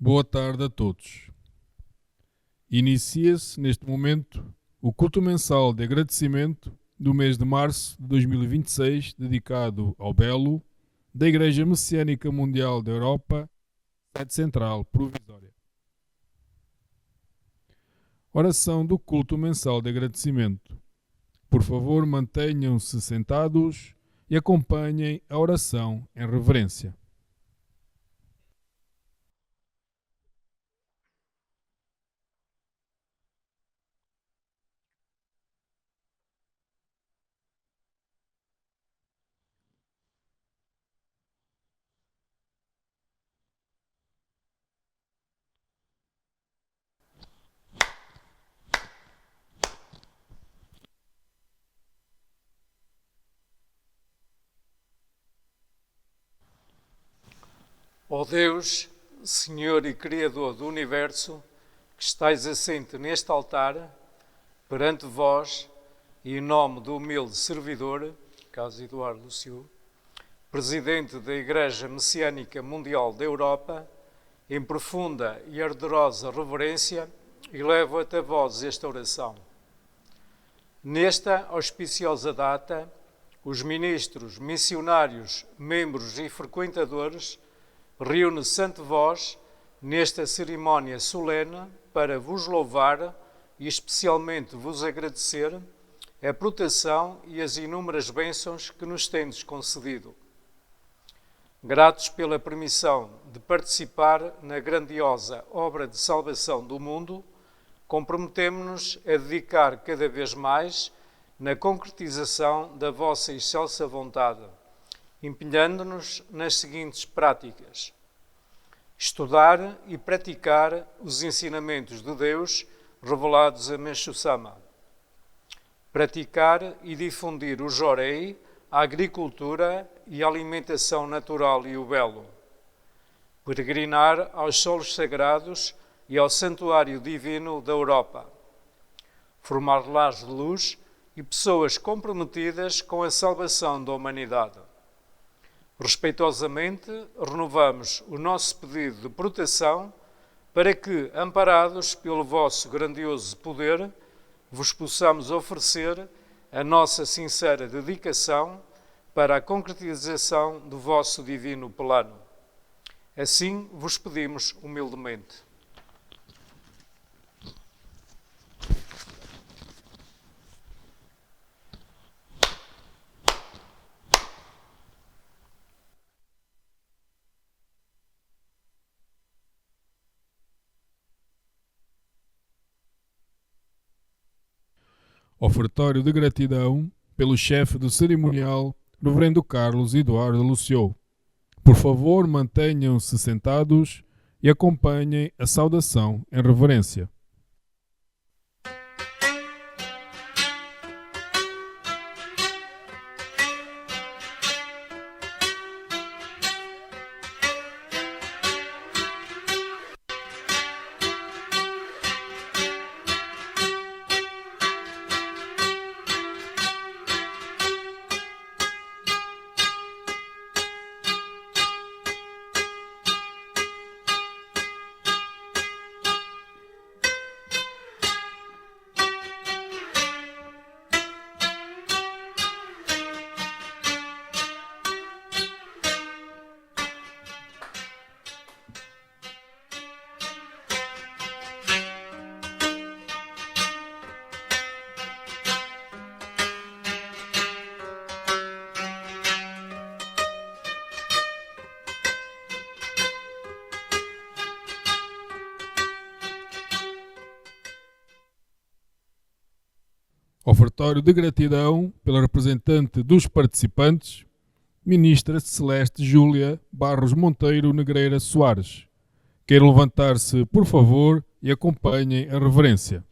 Boa tarde a todos. Inicia-se neste momento o culto mensal de agradecimento do mês de março de 2026, dedicado ao Belo, da Igreja Messiânica Mundial da Europa, sede central provisória. Oração do culto mensal de agradecimento. Por favor, mantenham-se sentados e acompanhem a oração em reverência. Ó Deus, Senhor e Criador do Universo, que estais assente neste altar, perante vós, e em nome do humilde servidor, Caso Eduardo Lucio, Presidente da Igreja Messiânica Mundial da Europa, em profunda e ardorosa reverência, elevo até vós esta oração. Nesta auspiciosa data, os ministros, missionários, membros e frequentadores reúne-se ante vós nesta cerimónia solene para vos louvar e especialmente vos agradecer a proteção e as inúmeras bênçãos que nos tendes concedido. Gratos pela permissão de participar na grandiosa obra de salvação do mundo, comprometemo-nos a dedicar cada vez mais na concretização da vossa excelsa vontade, empenhando-nos nas seguintes práticas: estudar e praticar os ensinamentos de Deus revelados a Mensho Sama, praticar e difundir o Jorei, a agricultura e a alimentação natural e o belo, peregrinar aos solos sagrados e ao santuário divino da Europa, formar lares de luz e pessoas comprometidas com a salvação da humanidade. Respeitosamente, renovamos o nosso pedido de proteção para que, amparados pelo vosso grandioso poder, vos possamos oferecer a nossa sincera dedicação para a concretização do vosso divino plano. Assim vos pedimos humildemente. Ofertório de gratidão pelo chefe do cerimonial, Reverendo Carlos Eduardo Luciou. Por favor, mantenham-se sentados e acompanhem a saudação em reverência. Ofertório de gratidão pela representante dos participantes, Ministra Celeste Júlia Barros Monteiro Negreira Soares. Quero levantar-se, por favor, e acompanhem a reverência.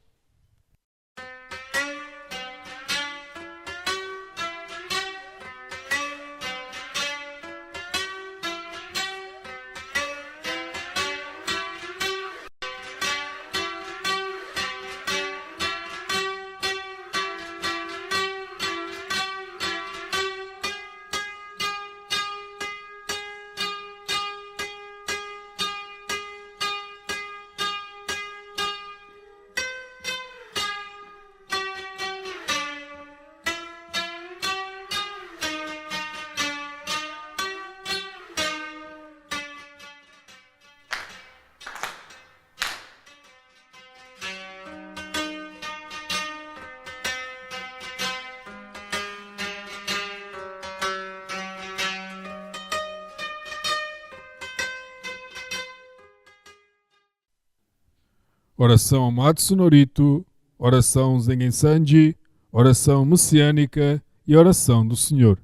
Oração Amatsu Norito, oração Zengen Sanji, oração messiânica e oração do Senhor.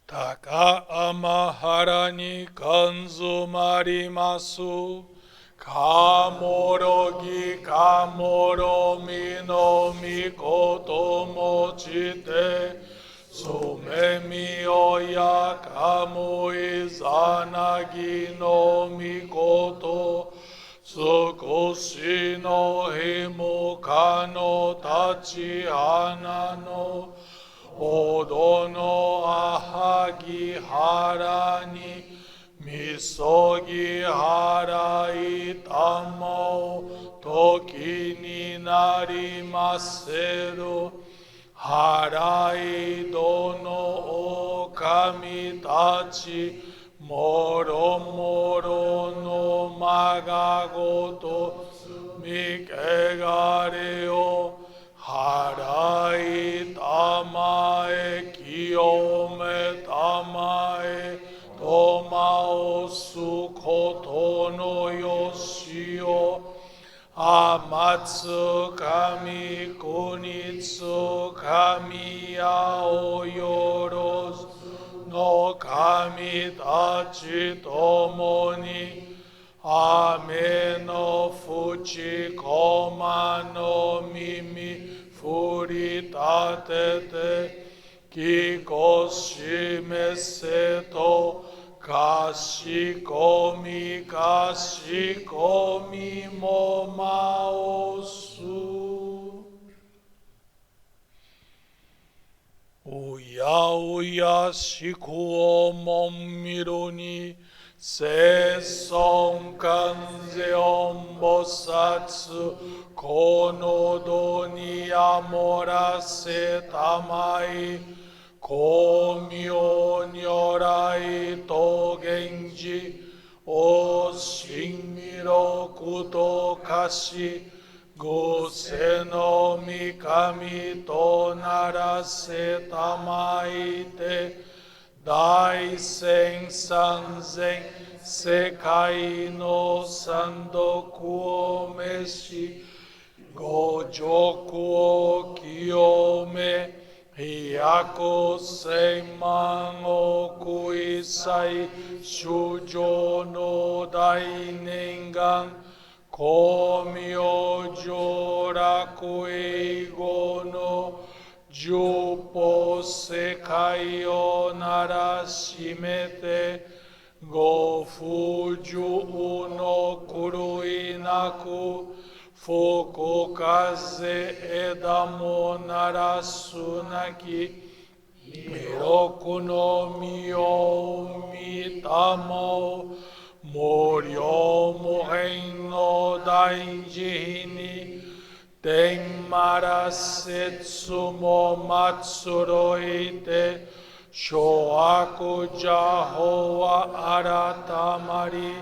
Taka amahara ni kanzu marimasu, kamorogi kamoro mino mikoto mochite, sumemi oya kamu izanagi no mikoto, sukushi no himu kano tachi hanano, Odo no ahagi harani misogi harai tamo toki ni narimaseru harai dono o kami tachi moro moro no magagoto mikegare o Harai tamae kiyome tamae tomao sukoto no yoshio amatsu kami kunitsu kami yao yoros no kami tachi tomoni Ame no fuchi koma no mimi furitatete kikoshime seto kashikomi mo maosu. Uya uya shikuo mon miru ni Se son kanze om 菩薩この度にあもらせたまい光明如来と源氏お神弥勒と化し御世の御神とならせたまいて大千三千世界の三毒を召しご辱を清め百千万億一切衆生の大念願光明上楽英語の十方世界をならしめてご不自由の狂いなく吹く風枝もならすなき弥勒の身を見たも無量無辺の大慈悲に天まら説も祭いて諸悪邪法は改まり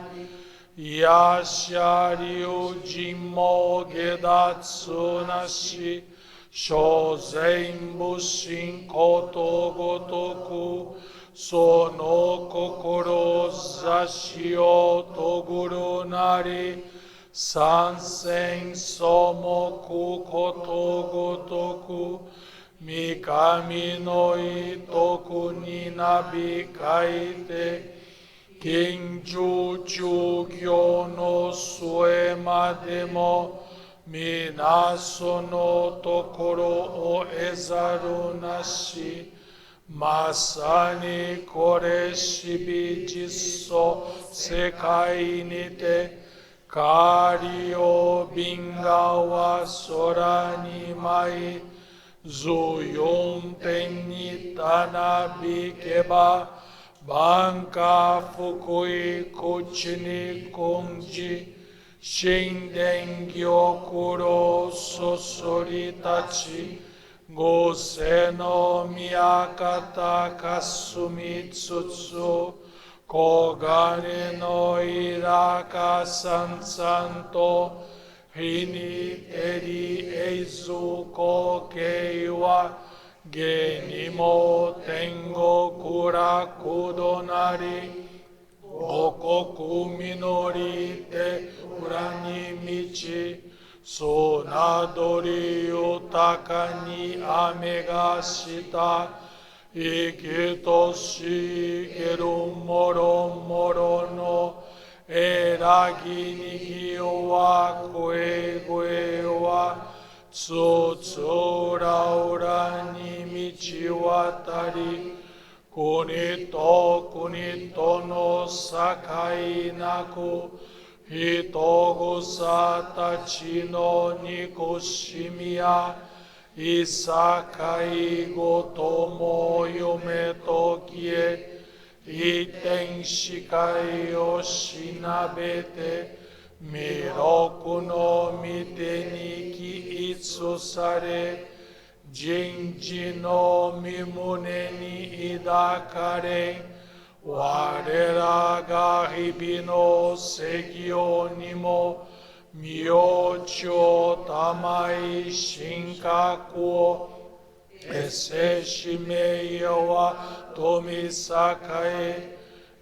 やしゃ龍神も下脱なし諸全部信ことごとくその志をとぐるなり三千草木ことごとく三神の意徳になびかいて近中中行の末までも皆そのところを得ざるなしまさにこれしび実相世界にて仮を瓶川空に舞い14天にたなびけば万家福井口に根じ神殿玉露そそり立ち御世の宮方かすみつつ黄金のいらかさんさんと日に照り永ず光景は下にも天国楽どなり五穀実りて裏に満ち砂鳥豊かに雨がした生きとしげるもろもろのえらぎにぎは声はつつらうらに満ち渡り国と国との境なく人草たちの憎しみやいさかいごとも嫁と消え一点視界をしなべて弥勒の御手に起立され人事の身胸に抱かれ我らが日々の世行にも身をちたまい神格をえせしめよは富栄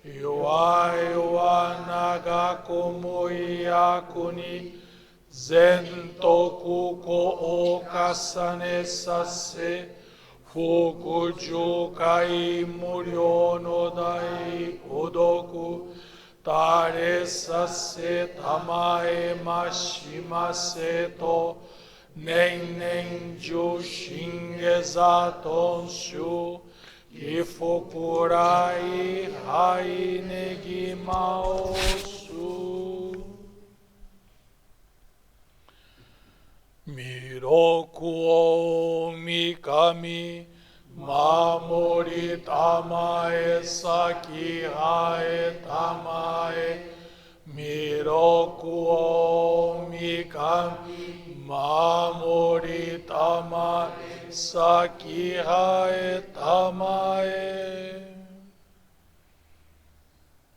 弱いは長く無役に善徳を重ねさせ福寿会無料の大孤独垂れさせたまえましませと年々受信下座とんしゅい福来はいねぎまおす弥勒を御神守りたまえ先はえたまえ弥勒を Mamoritama Sakihae Tamae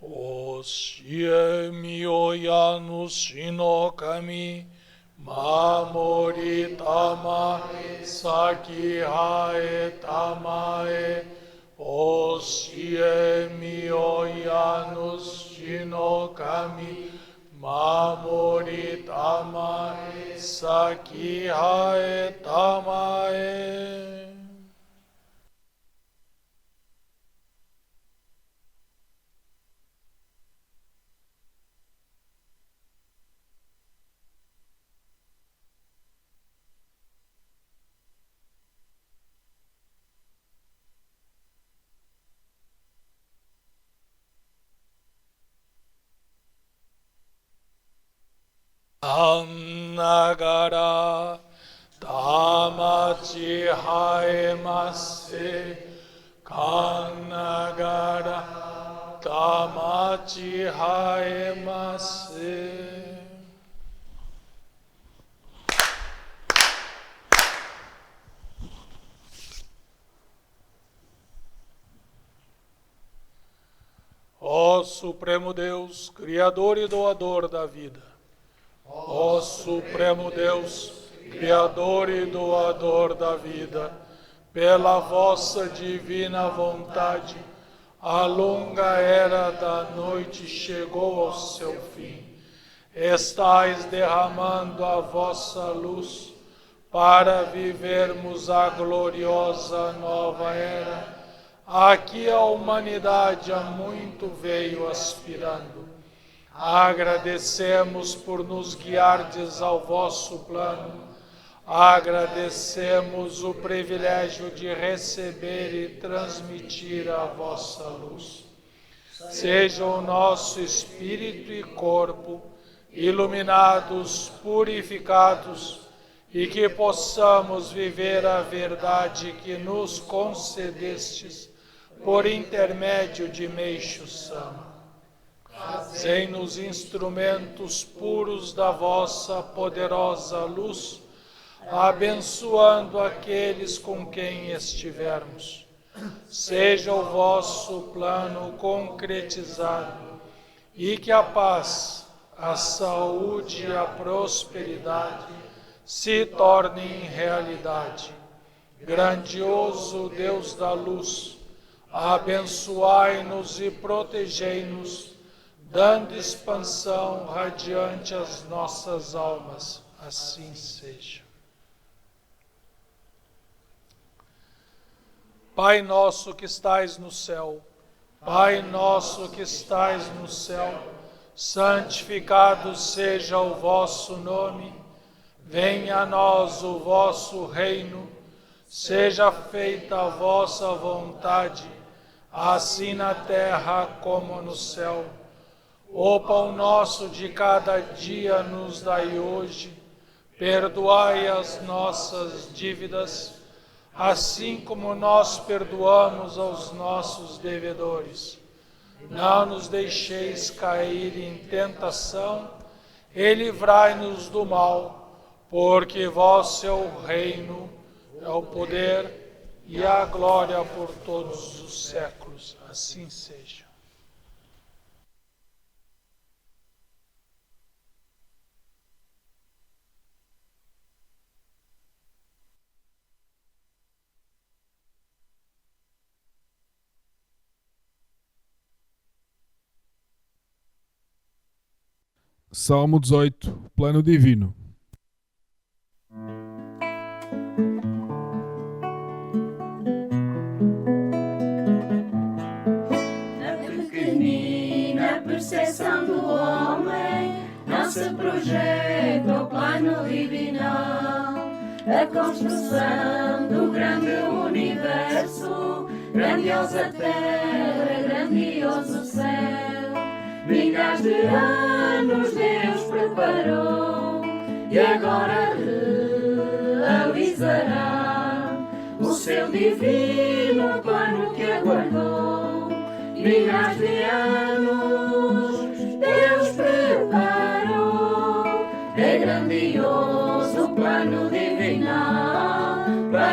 Oshie Miyoyanu Shinokami Mamoritama Sakihae Tamae Oshie Miyoyanu Shinokami Mamoritama Sakihae Tamae. Annagara Tamachi Haemase Kannagara Tamachi Haemase. Ó Supremo Deus, Criador e doador da vida, ó Supremo Deus, Criador e doador da vida, pela vossa divina vontade, a longa era da noite chegou ao seu fim. Estais derramando a vossa luz para vivermos a gloriosa nova era, a que a humanidade há muito veio aspirando. Agradecemos por nos guiardes ao vosso plano. Agradecemos o privilégio de receber e transmitir a vossa luz. Seja o nosso espírito e corpo iluminados, purificados, e que possamos viver a verdade que nos concedestes por intermédio de Meixo Sama. Fazei-nos instrumentos puros da vossa poderosa luz, abençoando aqueles com quem estivermos. Seja o vosso plano concretizado e que a paz, a saúde e a prosperidade se tornem realidade. Grandioso Deus da luz, abençoai-nos e protegei-nos, dando expansão radiante às nossas almas. Assim seja. Pai nosso que estais no céu, Pai nosso que estais no céu, santificado seja o vosso nome, venha a nós o vosso reino, seja feita a vossa vontade, assim na terra como no céu. O pão nosso de cada dia nos dai hoje, perdoai as nossas dívidas, assim como nós perdoamos aos nossos devedores. Não nos deixeis cair em tentação, e livrai-nos do mal, porque vosso é o reino, é o poder e a glória por todos os séculos. Assim seja. Salmo 18, Plano Divino. Na pequenina percepção do homem não se projeta o plano divinal. A construção do grande universo, grandiosa terra, grandioso céu. Milhares de anos Deus preparou e agora realizará o seu divino plano que aguardou. Milhares de anos Deus preparou, é grandioso o plano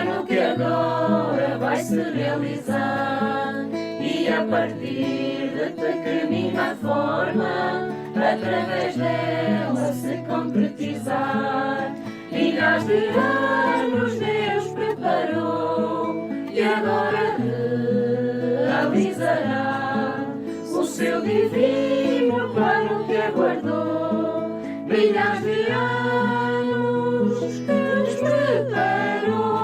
plano que agora vai se realizar e a partir de pequenina forma, através dela se concretizar. Milhares de anos Deus preparou e agora realizará o seu divino plano que aguardou. Milhares de anos Deus preparou.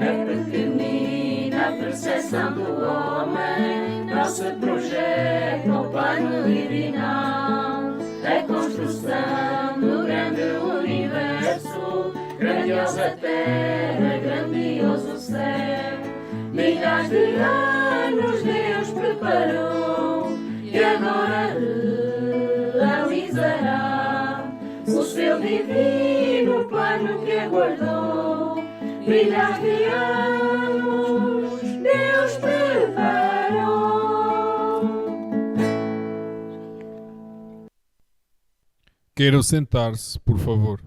A pequenina percepção do homem não se projeta ao plano divinal. A construção do grande universo, grandiosa terra, grandioso céu. Milhares de anos Deus preparou e agora realizará o seu divino plano que aguardou. Milhares de anos Deus preparou. Queiram sentar-se, por favor.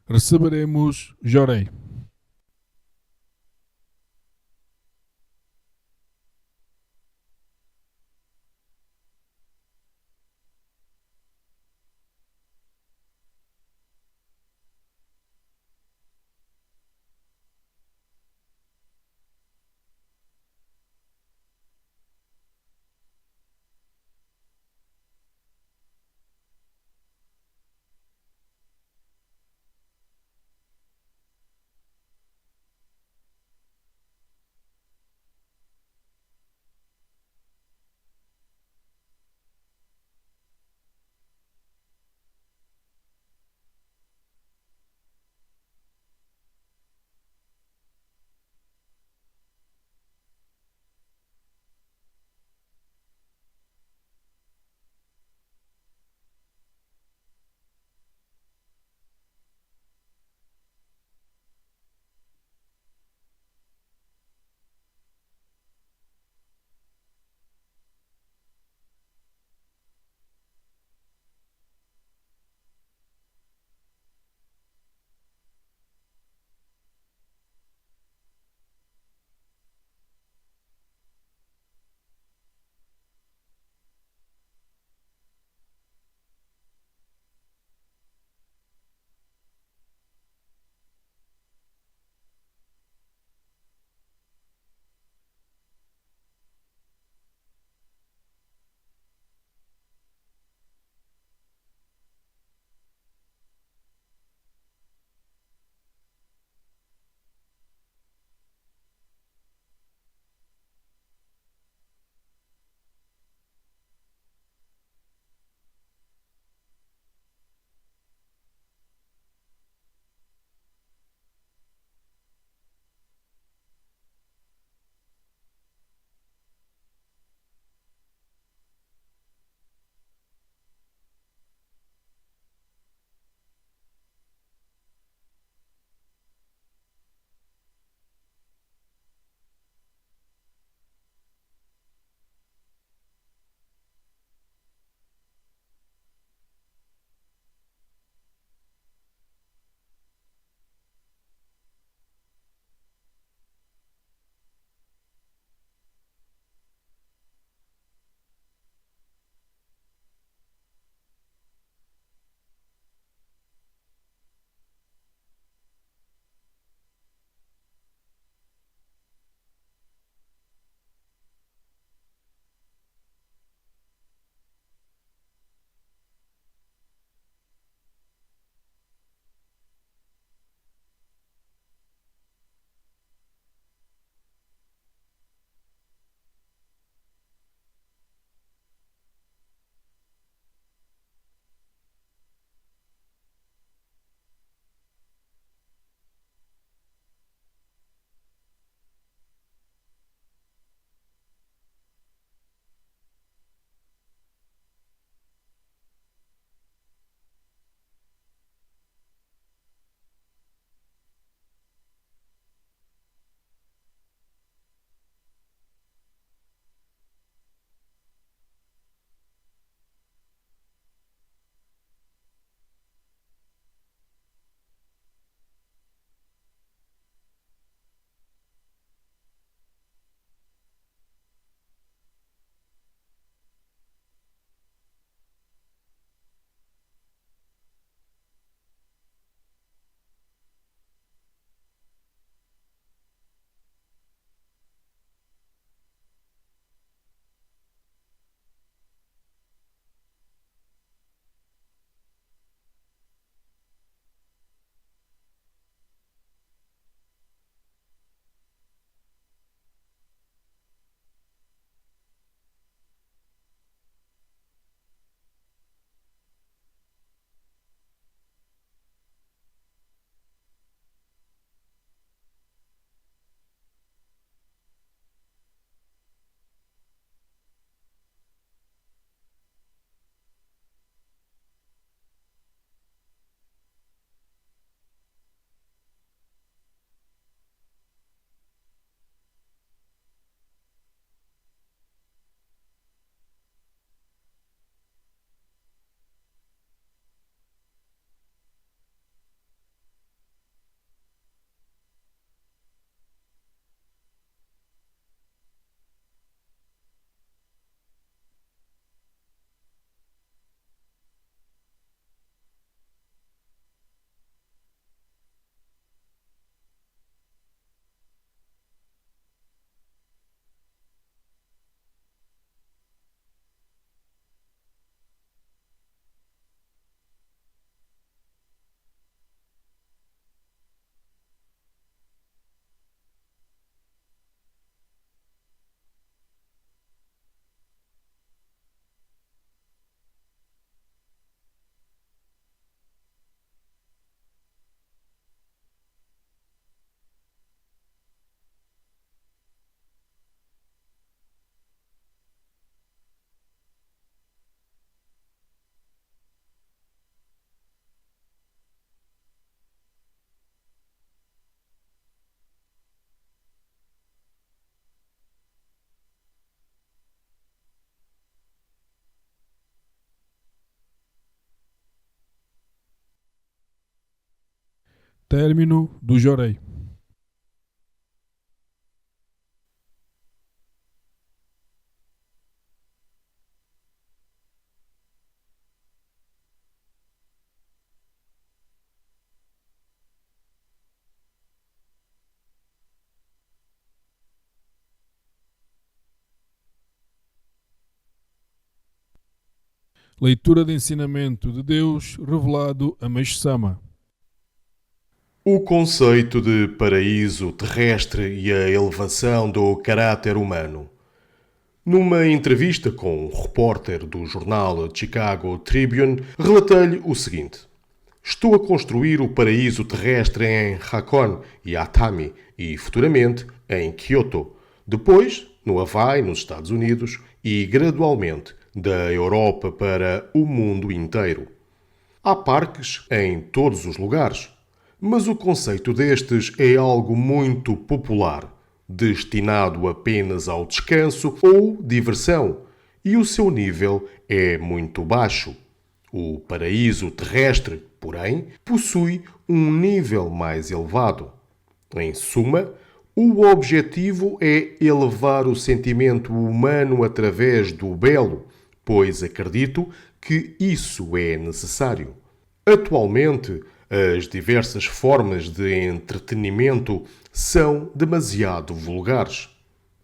Receberemos Jorei. Término do Jorei. Leitura de ensinamento de Deus revelado a Meixo Sama. O conceito de paraíso terrestre e a elevação do caráter humano. Numa entrevista com um repórter do jornal Chicago Tribune, relatei-lhe o seguinte: estou a construir o paraíso terrestre em Hakone e Atami e, futuramente, em Kyoto. Depois, no Havaí, nos Estados Unidos, e, gradualmente, da Europa para o mundo inteiro. Há parques em todos os lugares, mas o conceito destes é algo muito popular, destinado apenas ao descanso ou diversão, e o seu nível é muito baixo. O paraíso terrestre, porém, possui um nível mais elevado. Em suma, o objetivo é elevar o sentimento humano através do belo, pois acredito que isso é necessário. Atualmente, as diversas formas de entretenimento são demasiado vulgares.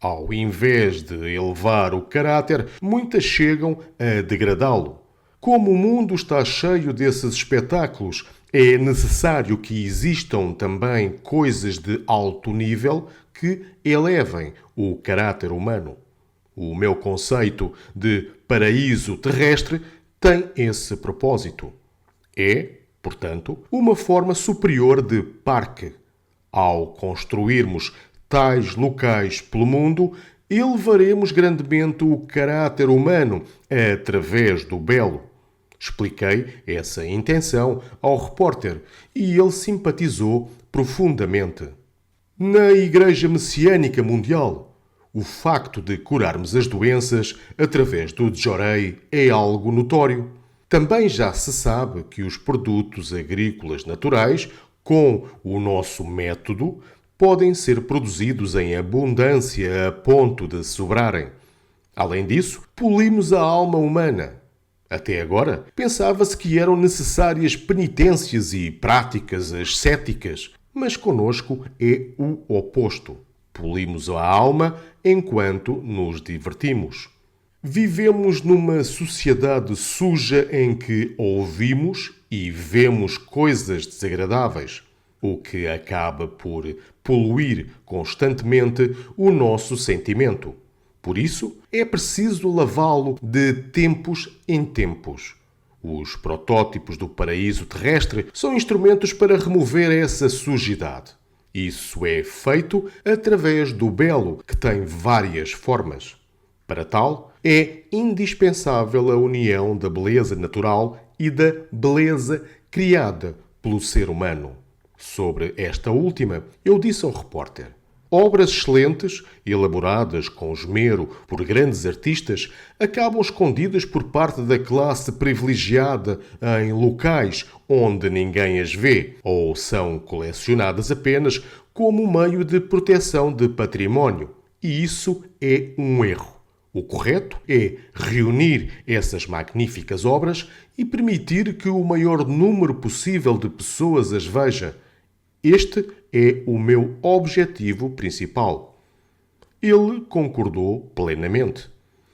Ao invés de elevar o caráter, muitas chegam a degradá-lo. Como o mundo está cheio desses espetáculos, é necessário que existam também coisas de alto nível que elevem o caráter humano. O meu conceito de paraíso terrestre tem esse propósito. É, portanto, uma forma superior de parque. Ao construirmos tais locais pelo mundo, elevaremos grandemente o caráter humano através do belo. Expliquei essa intenção ao repórter e ele simpatizou profundamente. Na Igreja Messiânica Mundial, o facto de curarmos as doenças através do Jorei é algo notório. Também já se sabe que os produtos agrícolas naturais, com o nosso método, podem ser produzidos em abundância a ponto de sobrarem. Além disso, polimos a alma humana. Até agora, pensava-se que eram necessárias penitências e práticas ascéticas, mas conosco é o oposto. Polimos a alma enquanto nos divertimos. Vivemos numa sociedade suja em que ouvimos e vemos coisas desagradáveis, o que acaba por poluir constantemente o nosso sentimento. Por isso, é preciso lavá-lo de tempos em tempos. Os protótipos do paraíso terrestre são instrumentos para remover essa sujidade. Isso é feito através do belo, que tem várias formas. Para tal, é indispensável a união da beleza natural e da beleza criada pelo ser humano. Sobre esta última, eu disse ao repórter: obras excelentes, elaboradas com esmero por grandes artistas, acabam escondidas por parte da classe privilegiada em locais onde ninguém as vê, ou são colecionadas apenas como meio de proteção de património. E isso é um erro. O correto é reunir essas magníficas obras e permitir que o maior número possível de pessoas as veja. Este é o meu objetivo principal. Ele concordou plenamente.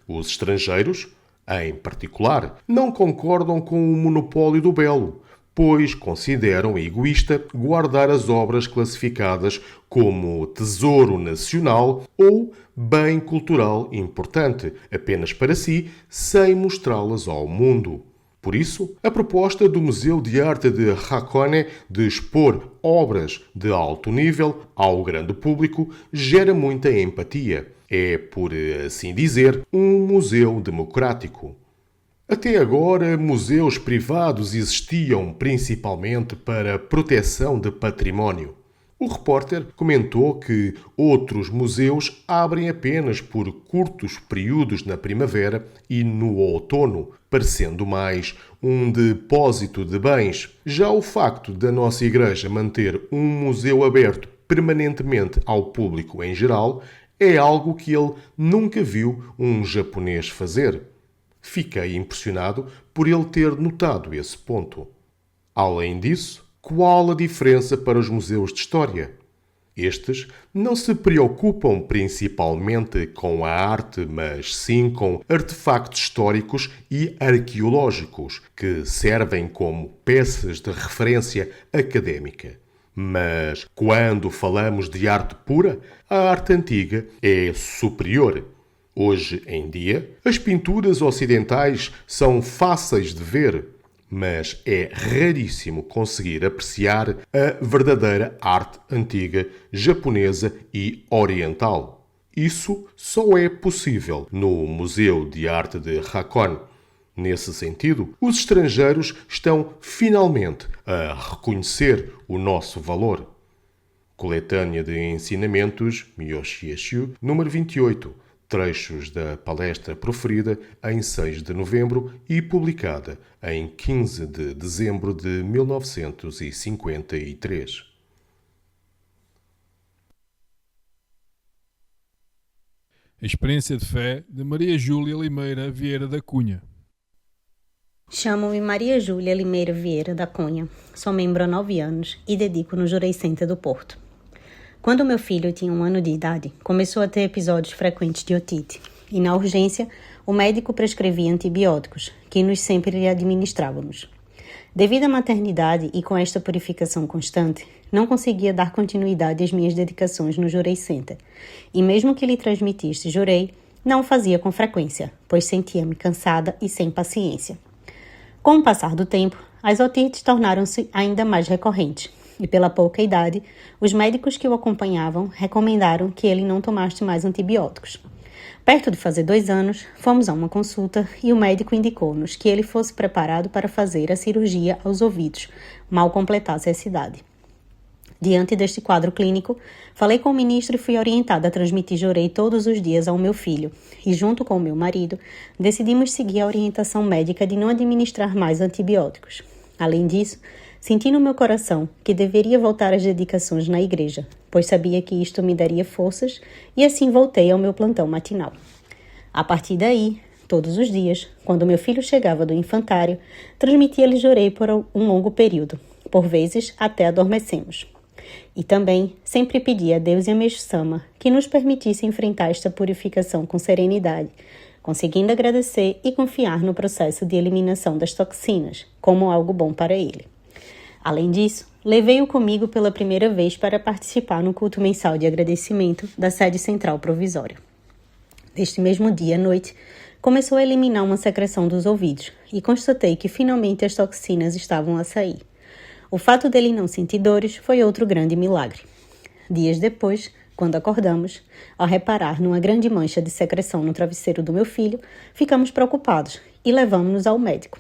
Os estrangeiros, em particular, não concordam com o monopólio do belo, pois consideram egoísta guardar as obras classificadas como tesouro nacional ou bem cultural importante, apenas para si, sem mostrá-las ao mundo. Por isso, a proposta do Museu de Arte de Hakone de expor obras de alto nível ao grande público gera muita empatia. É, por assim dizer, um museu democrático. Até agora, museus privados existiam principalmente para proteção de património. O repórter comentou que outros museus abrem apenas por curtos períodos na primavera e no outono, parecendo mais um depósito de bens. Já o facto da nossa igreja manter um museu aberto permanentemente ao público em geral é algo que ele nunca viu um japonês fazer. Fiquei impressionado por ele ter notado esse ponto. Além disso, qual a diferença para os museus de história? Estes não se preocupam principalmente com a arte, mas sim com artefactos históricos e arqueológicos, que servem como peças de referência académica. Mas, quando falamos de arte pura, a arte antiga é superior. Hoje em dia, as pinturas ocidentais são fáceis de ver, mas é raríssimo conseguir apreciar a verdadeira arte antiga japonesa e oriental. Isso só é possível no Museu de Arte de Hakone. Nesse sentido, os estrangeiros estão finalmente a reconhecer o nosso valor. Coletânea de Ensinamentos, Myoshieshu, número 28. Trechos da palestra proferida em 6 de novembro e publicada em 15 de dezembro de 1953. A experiência de fé de Maria Júlia Limeira Vieira da Cunha. Chamo-me Maria Júlia Limeira Vieira da Cunha. Sou membro há 9 anos e dedico no Jurei Center do Porto. Quando meu filho tinha 1 ano de idade, começou a ter episódios frequentes de otite. E na urgência, o médico prescrevia antibióticos, que nos sempre lhe administrávamos. Devido à maternidade e com esta purificação constante, não conseguia dar continuidade às minhas dedicações no Jurei Center. E mesmo que lhe transmitisse Jurei, não o fazia com frequência, pois sentia-me cansada e sem paciência. Com o passar do tempo, as otites tornaram-se ainda mais recorrentes. E pela pouca idade, os médicos que o acompanhavam recomendaram que ele não tomasse mais antibióticos. Perto de fazer 2 anos, fomos a uma consulta e o médico indicou-nos que ele fosse preparado para fazer a cirurgia aos ouvidos, mal completasse essa idade. Diante deste quadro clínico, falei com o ministro e fui orientada a transmitir Jurei todos os dias ao meu filho. E junto com o meu marido, decidimos seguir a orientação médica de não administrar mais antibióticos. Além disso, senti no meu coração que deveria voltar às dedicações na igreja, pois sabia que isto me daria forças e assim voltei ao meu plantão matinal. A partir daí, todos os dias, quando meu filho chegava do infantário, transmitia-lhe Jurei por um longo período, por vezes até adormecemos. E também sempre pedia a Deus e a Meshu-sama que nos permitisse enfrentar esta purificação com serenidade, conseguindo agradecer e confiar no processo de eliminação das toxinas, como algo bom para ele. Além disso, levei-o comigo pela primeira vez para participar no culto mensal de agradecimento da sede central provisória. Neste mesmo dia à noite, começou a eliminar uma secreção dos ouvidos e constatei que finalmente as toxinas estavam a sair. O fato dele não sentir dores foi outro grande milagre. Dias depois, quando acordamos, ao reparar numa grande mancha de secreção no travesseiro do meu filho, ficamos preocupados e levamos-nos ao médico.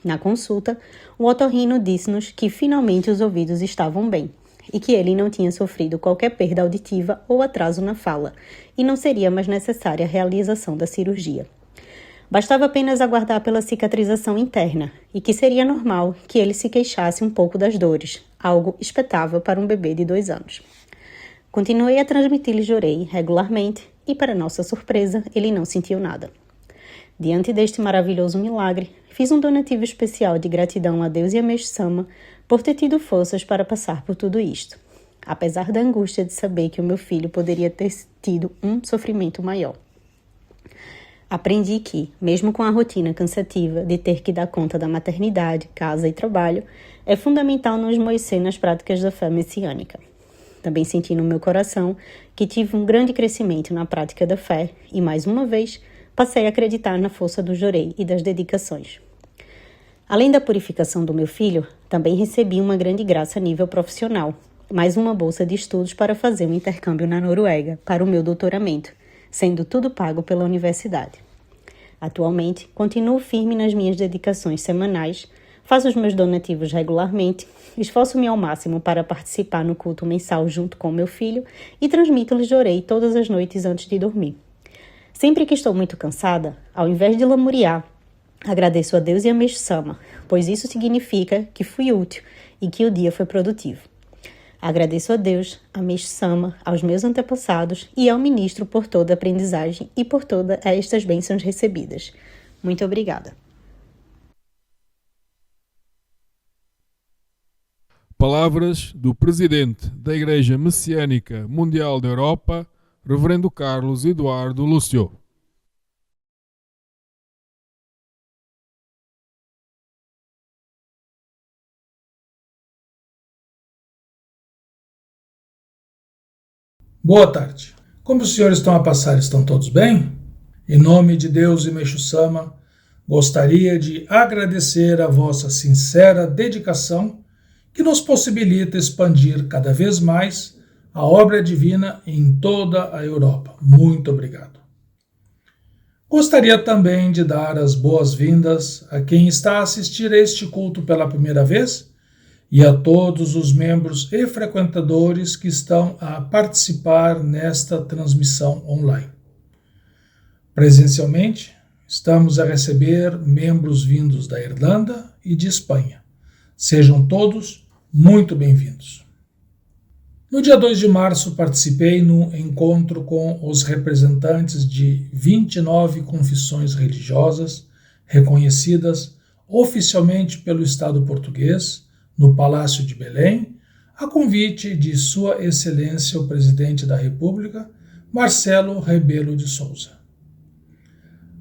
Na consulta, o otorrino disse-nos que finalmente os ouvidos estavam bem e que ele não tinha sofrido qualquer perda auditiva ou atraso na fala e não seria mais necessária a realização da cirurgia. Bastava apenas aguardar pela cicatrização interna e que seria normal que ele se queixasse um pouco das dores, algo expectável para um bebê de 2 anos. Continuei a transmitir-lhe Jurei regularmente e, para nossa surpresa, ele não sentiu nada. Diante deste maravilhoso milagre, fiz um donativo especial de gratidão a Deus e a Meshu-sama por ter tido forças para passar por tudo isto, apesar da angústia de saber que o meu filho poderia ter tido um sofrimento maior. Aprendi que, mesmo com a rotina cansativa de ter que dar conta da maternidade, casa e trabalho, é fundamental não esmorecer nas práticas da fé messiânica. Também senti no meu coração que tive um grande crescimento na prática da fé e, mais uma vez, passei a acreditar na força do Jurei e das dedicações. Além da purificação do meu filho, também recebi uma grande graça a nível profissional, mais uma bolsa de estudos para fazer um intercâmbio na Noruega para o meu doutoramento, sendo tudo pago pela universidade. Atualmente, continuo firme nas minhas dedicações semanais, Faço os meus donativos regularmente, esforço-me ao máximo para participar no culto mensal junto com meu filho e transmito-lhes orei todas as noites antes de dormir. Sempre que estou muito cansada, ao invés de lamuriar, agradeço a Deus e a Meixo Sama, pois isso significa que fui útil e que o dia foi produtivo. Agradeço a Deus, a Meixo Sama, aos meus antepassados e ao ministro por toda a aprendizagem e por todas estas bênçãos recebidas. Muito obrigada. Palavras do Presidente da Igreja Messiânica Mundial da Europa, Reverendo Carlos Eduardo Lúcio. Boa tarde. Como os senhores estão a passar? Estão todos bem? Em nome de Deus e Meixo Sama, gostaria de agradecer a vossa sincera dedicação que nos possibilita expandir cada vez mais a obra divina em toda a Europa. Muito obrigado. Gostaria também de dar as boas-vindas a quem está a assistir a este culto pela primeira vez e a todos os membros e frequentadores que estão a participar nesta transmissão online. Presencialmente, estamos a receber membros vindos da Irlanda e de Espanha. Sejam todos muito bem-vindos. No dia 2 de março, participei no encontro com os representantes de 29 confissões religiosas reconhecidas oficialmente pelo Estado português, no Palácio de Belém, a convite de Sua Excelência o Presidente da República, Marcelo Rebelo de Sousa.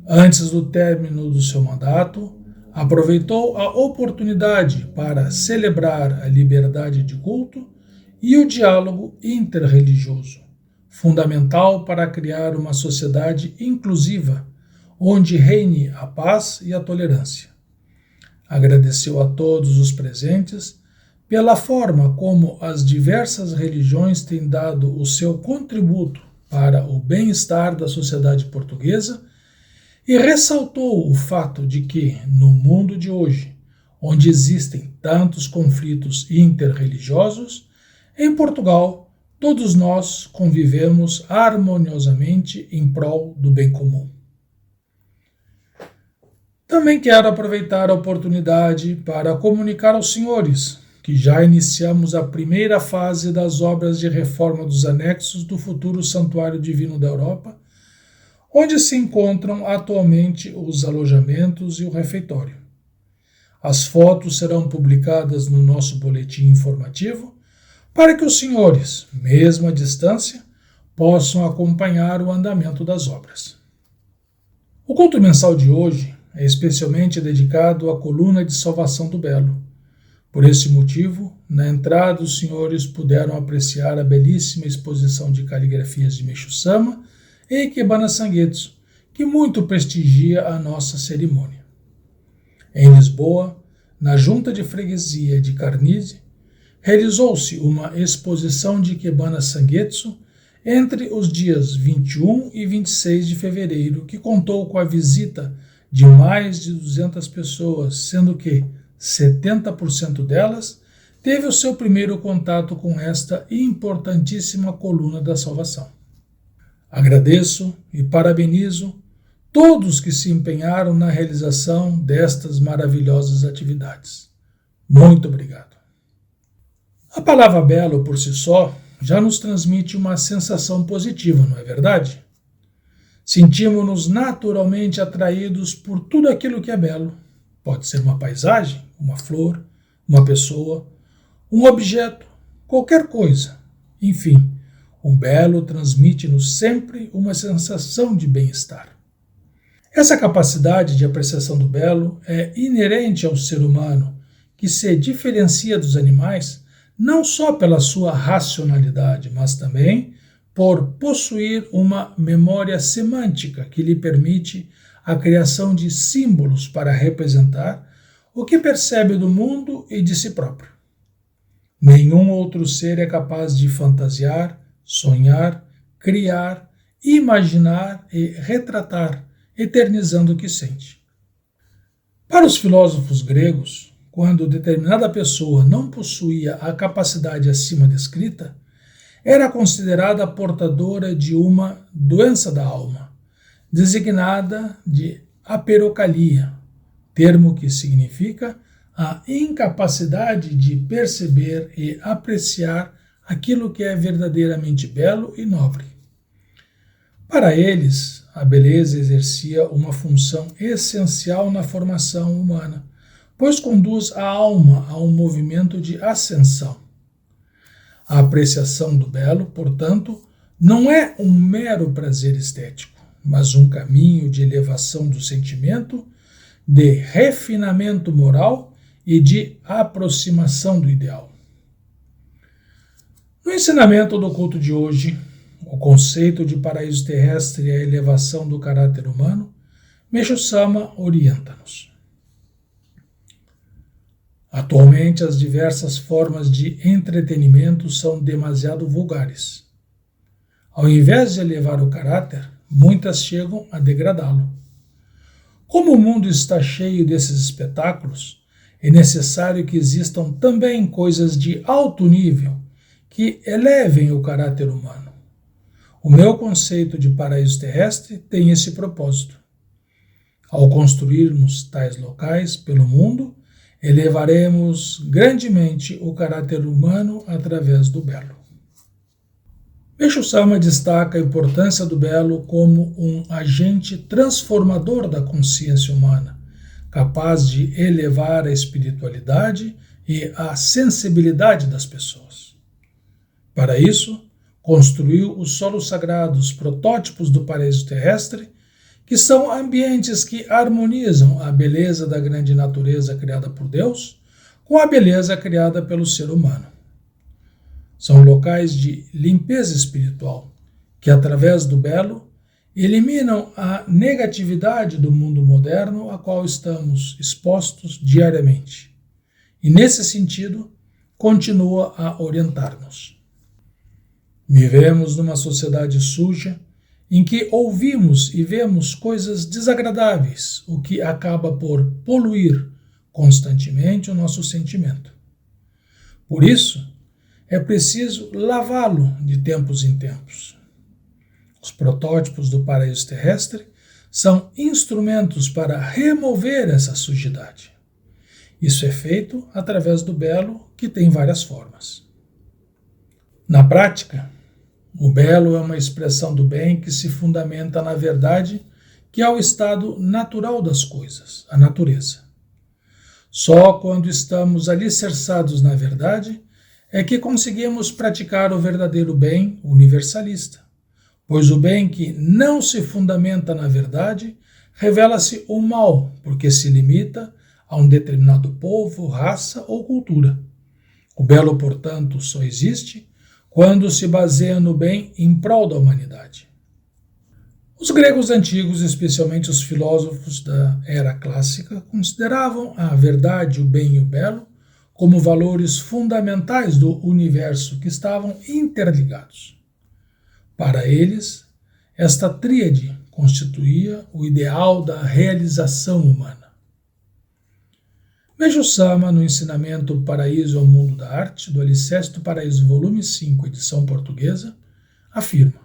Antes do término do seu mandato, aproveitou a oportunidade para celebrar a liberdade de culto e o diálogo interreligioso, fundamental para criar uma sociedade inclusiva, onde reine a paz e a tolerância. Agradeceu a todos os presentes pela forma como as diversas religiões têm dado o seu contributo para o bem-estar da sociedade portuguesa e ressaltou o fato de que, no mundo de hoje, onde existem tantos conflitos interreligiosos, em Portugal, todos nós convivemos harmoniosamente em prol do bem comum. Também quero aproveitar a oportunidade para comunicar aos senhores que já iniciamos a primeira fase das obras de reforma dos anexos do futuro Santuário Divino da Europa, onde se encontram atualmente os alojamentos e o refeitório. As fotos serão publicadas no nosso boletim informativo para que os senhores, mesmo à distância, possam acompanhar o andamento das obras. O culto mensal de hoje é especialmente dedicado à coluna de salvação do Belo. Por esse motivo, na entrada os senhores puderam apreciar a belíssima exposição de caligrafias de Meixo Sama e Ikebana Sangetsu, que muito prestigia a nossa cerimônia. Em Lisboa, na Junta de Freguesia de Carnide, realizou-se uma exposição de Ikebana Sangetsu entre os dias 21 e 26 de fevereiro, que contou com a visita de mais de 200 pessoas, sendo que 70% delas teve o seu primeiro contato com esta importantíssima coluna da salvação. Agradeço e parabenizo todos que se empenharam na realização destas maravilhosas atividades. Muito obrigado. A palavra belo por si só já nos transmite uma sensação positiva, não é verdade? Sentimos-nos naturalmente atraídos por tudo aquilo que é belo. Pode ser uma paisagem, uma flor, uma pessoa, um objeto, qualquer coisa. Enfim, o belo transmite-nos sempre uma sensação de bem-estar. Essa capacidade de apreciação do belo é inerente ao ser humano, que se diferencia dos animais não só pela sua racionalidade, mas também por possuir uma memória semântica que lhe permite a criação de símbolos para representar o que percebe do mundo e de si próprio. Nenhum outro ser é capaz de fantasiar, sonhar, criar, imaginar e retratar, eternizando o que sente. Para os filósofos gregos, quando determinada pessoa não possuía a capacidade acima descrita, era considerada portadora de uma doença da alma, designada de aperocalia, termo que significa a incapacidade de perceber e apreciar aquilo que é verdadeiramente belo e nobre. Para eles, a beleza exercia uma função essencial na formação humana, pois conduz a alma a um movimento de ascensão. A apreciação do belo, portanto, não é um mero prazer estético, mas um caminho de elevação do sentimento, de refinamento moral e de aproximação do ideal. No ensinamento do culto de hoje, o conceito de paraíso terrestre e a elevação do caráter humano, Meixo Sama orienta-nos. Atualmente, as diversas formas de entretenimento são demasiado vulgares. Ao invés de elevar o caráter, muitas chegam a degradá-lo. Como o mundo está cheio desses espetáculos, é necessário que existam também coisas de alto nível que elevem o caráter humano. O meu conceito de paraíso terrestre tem esse propósito. Ao construirmos tais locais pelo mundo, elevaremos grandemente o caráter humano através do belo. Meixo Sama destaca a importância do belo como um agente transformador da consciência humana, capaz de elevar a espiritualidade e a sensibilidade das pessoas. Para isso, construiu os solos sagrados, protótipos do paraíso terrestre, que são ambientes que harmonizam a beleza da grande natureza criada por Deus com a beleza criada pelo ser humano. São locais de limpeza espiritual, que através do belo eliminam a negatividade do mundo moderno a qual estamos expostos diariamente. E nesse sentido, continua a orientar-nos. Vivemos numa sociedade suja, em que ouvimos e vemos coisas desagradáveis, o que acaba por poluir constantemente o nosso sentimento. Por isso, é preciso lavá-lo de tempos em tempos. Os protótipos do paraíso terrestre são instrumentos para remover essa sujidade. Isso é feito através do belo, que tem várias formas. Na prática, o belo é uma expressão do bem que se fundamenta na verdade, que é o estado natural das coisas, a natureza. Só quando estamos alicerçados na verdade é que conseguimos praticar o verdadeiro bem universalista, pois o bem que não se fundamenta na verdade revela-se o mal, porque se limita a um determinado povo, raça ou cultura. O belo, portanto, só existe quando se baseia no bem em prol da humanidade. Os gregos antigos, especialmente os filósofos da era clássica, consideravam a verdade, o bem e o belo como valores fundamentais do universo que estavam interligados. Para eles, esta tríade constituía o ideal da realização humana. Meixo Sama, no ensinamento Paraíso ao Mundo da Arte, do Alicerce do Paraíso, volume 5, edição portuguesa, afirma: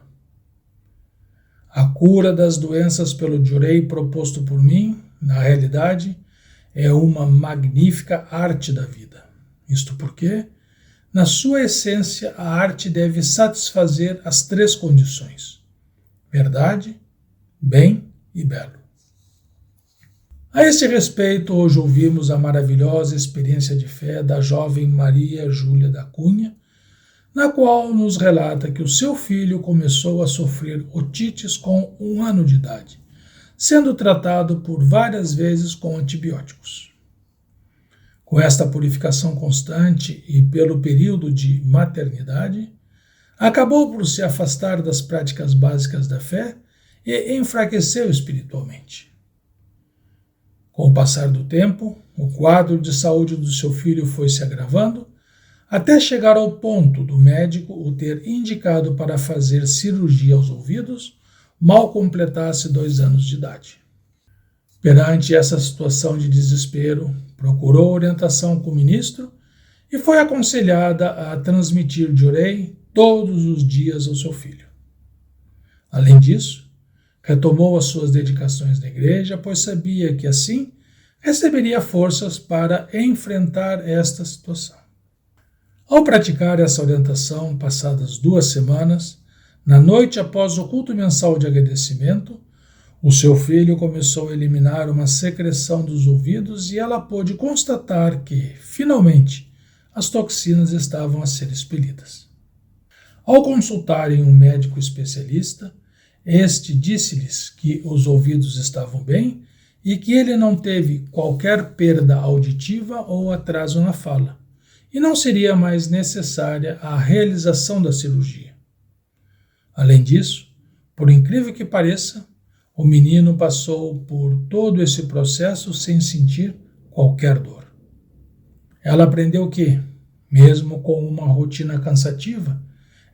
a cura das doenças pelo Jurei proposto por mim, na realidade, é uma magnífica arte da vida. Isto porque, na sua essência, a arte deve satisfazer as três condições: verdade, bem e belo. A esse respeito, hoje ouvimos a maravilhosa experiência de fé da jovem Maria Júlia da Cunha, na qual nos relata que o seu filho começou a sofrer otites com 1 ano de idade, sendo tratado por várias vezes com antibióticos. Com esta purificação constante e pelo período de maternidade, acabou por se afastar das práticas básicas da fé e enfraqueceu espiritualmente. Com o passar do tempo, o quadro de saúde do seu filho foi se agravando, até chegar ao ponto do médico o ter indicado para fazer cirurgia aos ouvidos, mal completasse 2 anos de idade. Perante essa situação de desespero, procurou orientação com o ministro e foi aconselhada a transmitir Jurei todos os dias ao seu filho. Além disso, retomou as suas dedicações na igreja, pois sabia que assim receberia forças para enfrentar esta situação. Ao praticar essa orientação, passadas 2 semanas, na noite após o culto mensal de agradecimento, o seu filho começou a eliminar uma secreção dos ouvidos e ela pôde constatar que, finalmente, as toxinas estavam a ser expelidas. Ao consultarem um médico especialista, este disse-lhes que os ouvidos estavam bem e que ele não teve qualquer perda auditiva ou atraso na fala, e não seria mais necessária a realização da cirurgia. Além disso, por incrível que pareça, o menino passou por todo esse processo sem sentir qualquer dor. Ela aprendeu que, mesmo com uma rotina cansativa,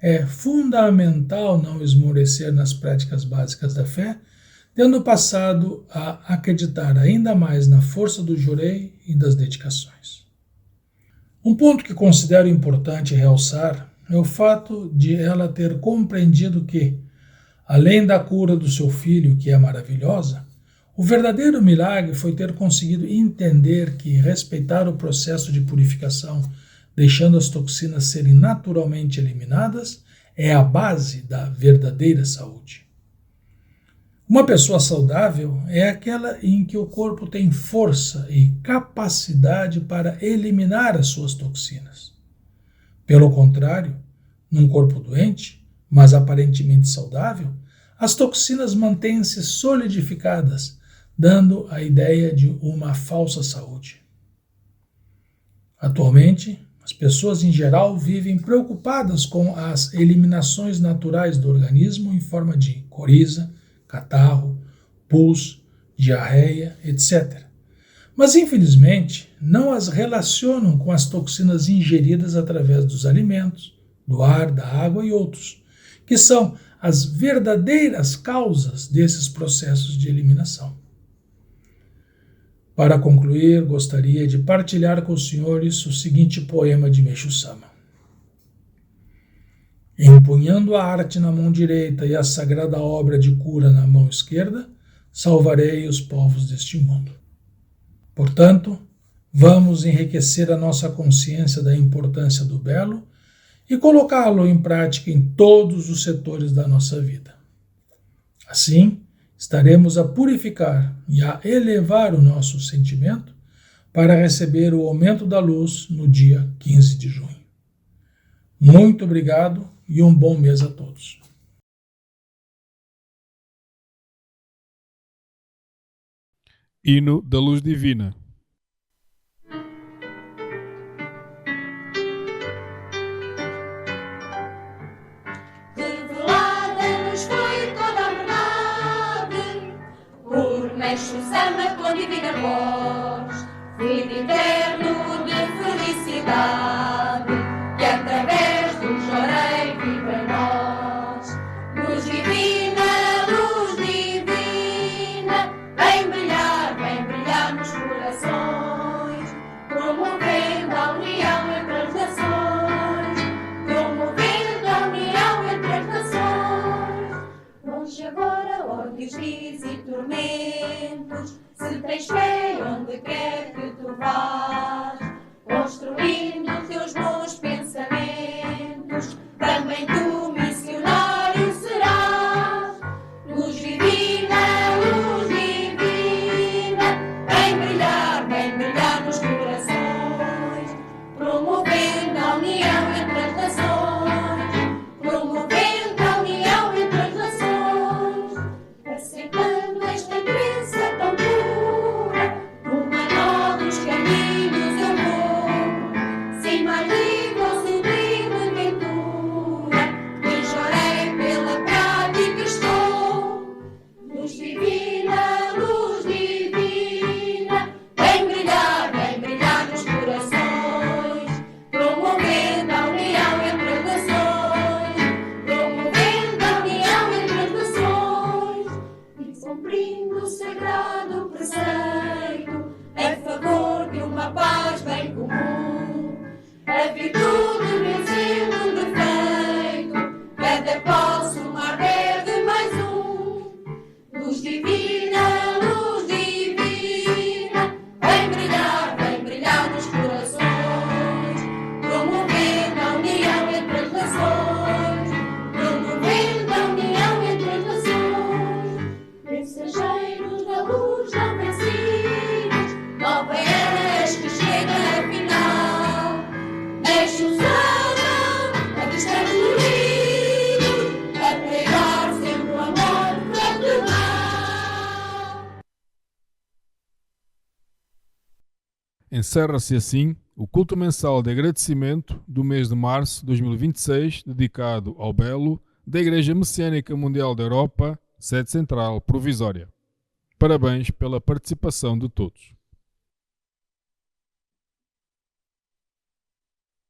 é fundamental não esmorecer nas práticas básicas da fé, tendo passado a acreditar ainda mais na força do Jurei e das dedicações. Um ponto que considero importante realçar é o fato de ela ter compreendido que, além da cura do seu filho, que é maravilhosa, o verdadeiro milagre foi ter conseguido entender que respeitar o processo de purificação, deixando as toxinas serem naturalmente eliminadas, é a base da verdadeira saúde. Uma pessoa saudável é aquela em que o corpo tem força e capacidade para eliminar as suas toxinas. Pelo contrário, num corpo doente, mas aparentemente saudável, as toxinas mantêm-se solidificadas, dando a ideia de uma falsa saúde. Atualmente, as pessoas em geral vivem preocupadas com as eliminações naturais do organismo em forma de coriza, catarro, pus, diarreia, etc. Mas, infelizmente, não as relacionam com as toxinas ingeridas através dos alimentos, do ar, da água e outros, que são as verdadeiras causas desses processos de eliminação. Para concluir, gostaria de partilhar com os senhores o seguinte poema de Meishu Sama. Empunhando a arte na mão direita e a sagrada obra de cura na mão esquerda, salvarei os povos deste mundo. Portanto, vamos enriquecer a nossa consciência da importância do belo e colocá-lo em prática em todos os setores da nossa vida. Assim, estaremos a purificar e a elevar o nosso sentimento para receber o aumento da luz no dia 15 de junho. Muito obrigado e um bom mês a todos. Hino da Luz Divina. Meishu Sama com divina voz, vida eterno de felicidade, que através do Jurei vive em nós. Luz divina, vem brilhar nos corações, promovendo a união entre as nações, longe agora ódios, risos e tormentos. Se tens fé onde quer que tu vás, Encerra-se assim o culto mensal de agradecimento do mês de março de 2026, dedicado ao Belo, da Igreja Messiânica Mundial da Europa, sede central provisória. Parabéns pela participação de todos.